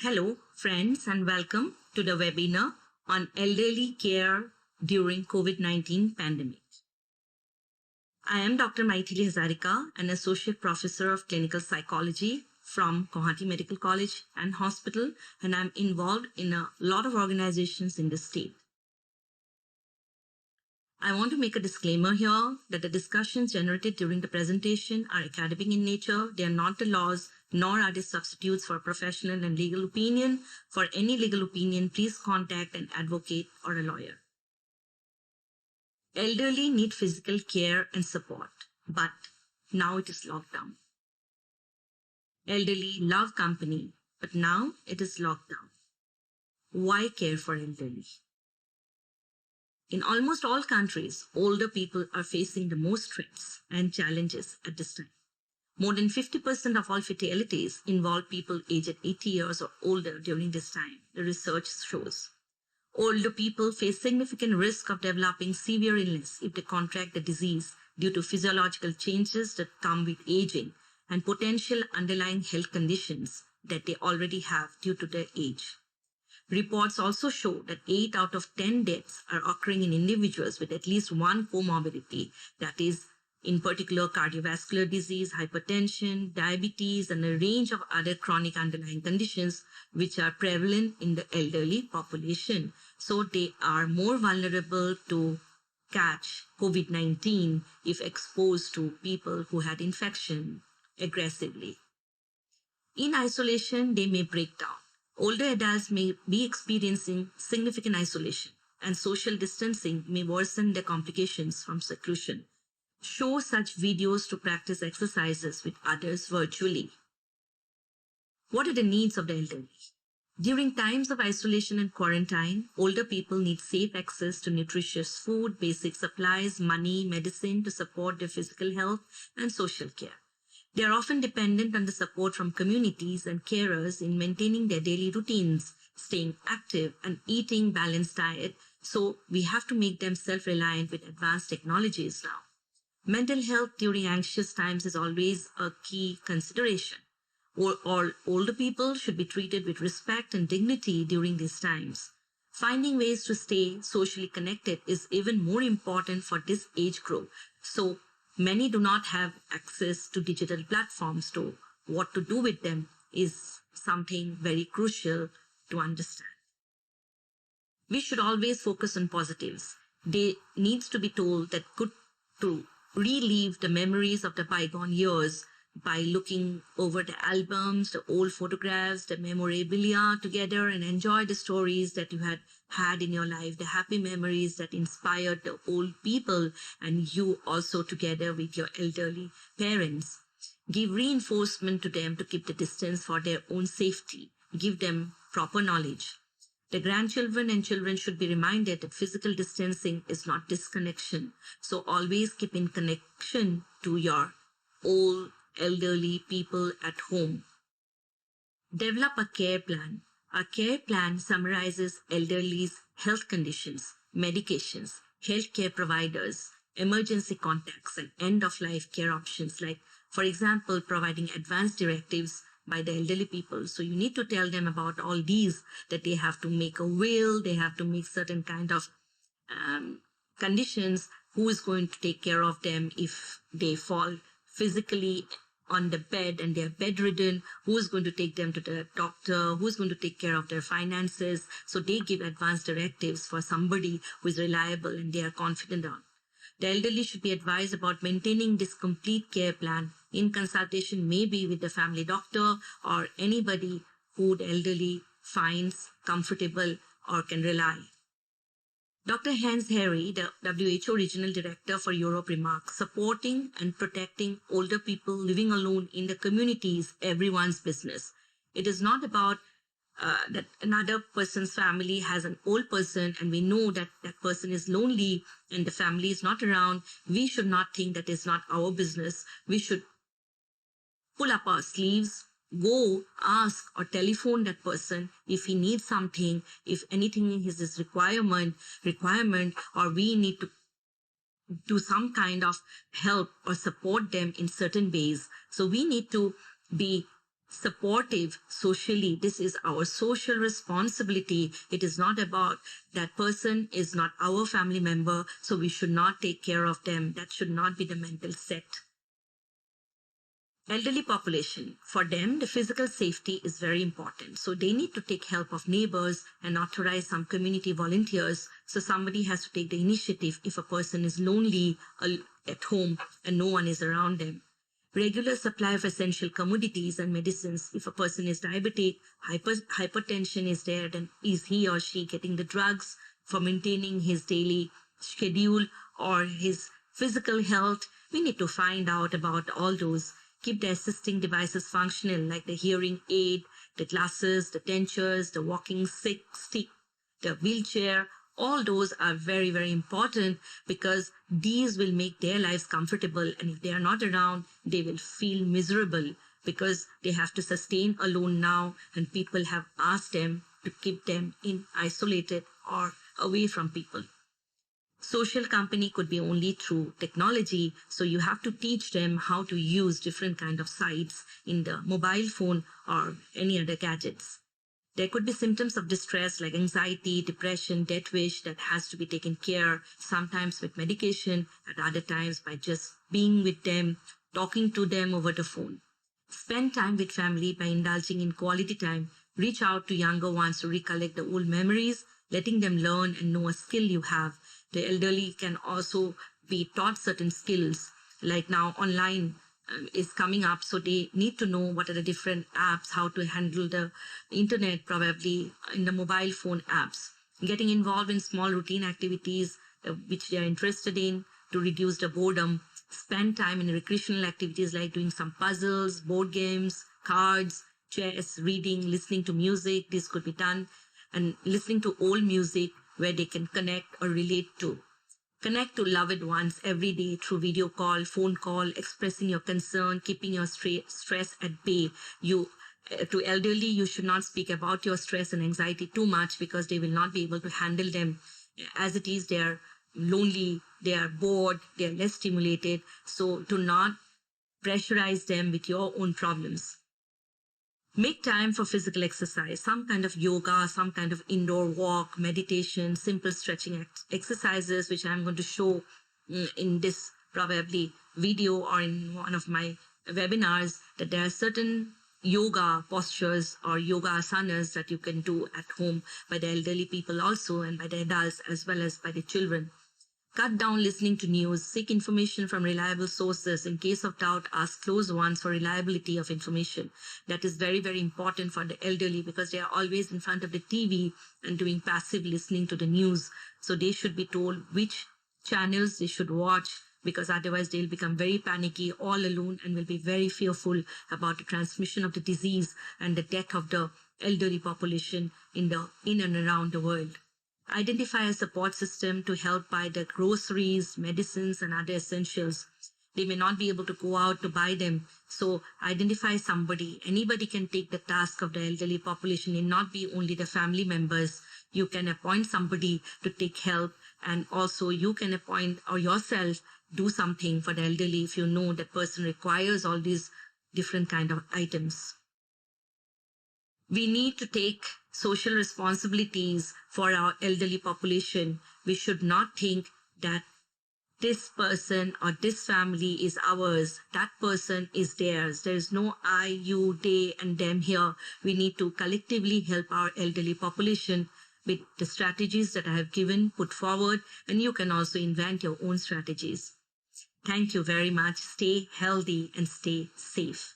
Hello, friends, and welcome to the webinar on elderly care during COVID-19 pandemic. I am Dr. Maithili Hazarika, an associate professor of clinical psychology from Guwahati Medical College and Hospital, and I'm involved in a lot of organizations in the state. I want to make a disclaimer here that the discussions generated during the presentation are academic in nature. They are not the laws, nor are they substitutes for professional and legal opinion. For any legal opinion, please contact an advocate or a lawyer. Elderly need physical care and support, but now it is locked down. Elderly love company, but now it is locked down. Why care for elderly? In almost all countries, older people are facing the most threats and challenges at this time. More than 50% of all fatalities involve people aged 80 years or older during this time, the research shows. Older people face significant risk of developing severe illness if they contract the disease due to physiological changes that come with aging and potential underlying health conditions that they already have due to their age. Reports also show that 8 out of 10 deaths are occurring in individuals with at least one comorbidity, that is, in particular cardiovascular disease, hypertension, diabetes, and a range of other chronic underlying conditions which are prevalent in the elderly population. So they are more vulnerable to catch COVID-19 if exposed to people who had infection aggressively. In isolation, they may break down. Older adults may be experiencing significant isolation, and social distancing may worsen the complications from seclusion. Show such videos to practice exercises with others virtually. What are the needs of the elderly? During times of isolation and quarantine, older people need safe access to nutritious food, basic supplies, money, medicine to support their physical health and social care. They are often dependent on the support from communities and carers in maintaining their daily routines, staying active, and eating balanced diet, so we have to make them self-reliant with advanced technologies now. Mental health during anxious times is always a key consideration. All older people should be treated with respect and dignity during these times. Finding ways to stay socially connected is even more important for this age group, so many do not have access to digital platforms, so what to do with them is something very crucial to understand. We should always focus on positives. They needs to be told that good to relive the memories of the bygone years by looking over the albums, the old photographs, the memorabilia together, and enjoy the stories that you had in your life, the happy memories that inspired the old people and you also together with your elderly parents. Give reinforcement to them to keep the distance for their own safety. Give them proper knowledge. The grandchildren and children should be reminded that physical distancing is not disconnection. So always keep in connection to your old elderly people at home. Develop a care plan. A care plan summarizes elderly's health conditions, medications, healthcare providers, emergency contacts, and end-of-life care options, like, for example, providing advance directives by the elderly people. So you need to tell them about all these, that they have to make a will, they have to make certain kind of conditions, who is going to take care of them if they fall physically on the bed and they're bedridden, who's going to take them to the doctor, who's going to take care of their finances. So they give advance directives for somebody who is reliable and they are confident on. The elderly should be advised about maintaining this complete care plan in consultation maybe with the family doctor or anybody who the elderly finds comfortable or can rely. Dr. Hans Harry, the WHO Regional Director for Europe, remarks, supporting and protecting older people living alone in the community is everyone's business. It is not about that another person's family has an old person and we know that that person is lonely and the family is not around. We should not think that is not our business. We should pull up our sleeves, go ask or telephone that person if he needs something, if anything is his requirement, or we need to do some kind of help or support them in certain ways. So we need to be supportive socially. This is our social responsibility. It is not about that person is not our family member, so we should not take care of them. That should not be the mental set. Elderly population, for them, the physical safety is very important. So they need to take help of neighbors and authorize some community volunteers. So somebody has to take the initiative if a person is lonely at home and no one is around them. Regular supply of essential commodities and medicines. If a person is diabetic, hypertension is there, then is he or she getting the drugs for maintaining his daily schedule or his physical health? We need to find out about all those. Keep the assisting devices functional, like the hearing aid, the glasses, the dentures, the walking stick, the wheelchair. All those are very, very important because these will make their lives comfortable. And if they are not around, they will feel miserable because they have to sustain alone now. And people have asked them to keep them isolated or away from people. Social company could be only through technology. So you have to teach them how to use different kind of sites in the mobile phone or any other gadgets. There could be symptoms of distress like anxiety, depression, death wish that has to be taken care, sometimes with medication, at other times by just being with them, talking to them over the phone. Spend time with family by indulging in quality time. Reach out to younger ones to recollect the old memories, letting them learn and know a skill you have. The elderly can also be taught certain skills, like now online is coming up, so they need to know what are the different apps, how to handle the internet, probably in the mobile phone apps. Getting involved in small routine activities which they are interested in to reduce the boredom. Spend time in recreational activities like doing some puzzles, board games, cards, chess, reading, listening to music. This could be done. And listening to old music where they can connect or relate to. Connect to loved ones every day through video call, phone call, expressing your concern, keeping your stress at bay. To elderly, you should not speak about your stress and anxiety too much because they will not be able to handle them. As it is, they are lonely, they are bored, they are less stimulated. So do not pressurize them with your own problems. Make time for physical exercise, some kind of yoga, some kind of indoor walk, meditation, simple stretching exercises, which I'm going to show in this probably video or in one of my webinars, that there are certain yoga postures or yoga asanas that you can do at home by the elderly people also and by the adults as well as by the children. Cut down listening to news. Seek information from reliable sources. In case of doubt, ask close ones for reliability of information. That is very, very important for the elderly because they are always in front of the TV and doing passive listening to the news. So they should be told which channels they should watch because otherwise they'll become very panicky all alone and will be very fearful about the transmission of the disease and the death of the elderly population in and around the world. Identify a support system to help buy the groceries, medicines, and other essentials. They may not be able to go out to buy them. So identify somebody. Anybody can take the task of the elderly population. It need not be only the family members. You can appoint somebody to take help. And also you can appoint or yourself do something for the elderly if you know that person requires all these different kind of items. We need to take social responsibilities for our elderly population. We should not think that this person or this family is ours, that person is theirs. There is no I, you, they, and them here. We need to collectively help our elderly population with the strategies that I have given, put forward, and you can also invent your own strategies. Thank you very much. Stay healthy and stay safe.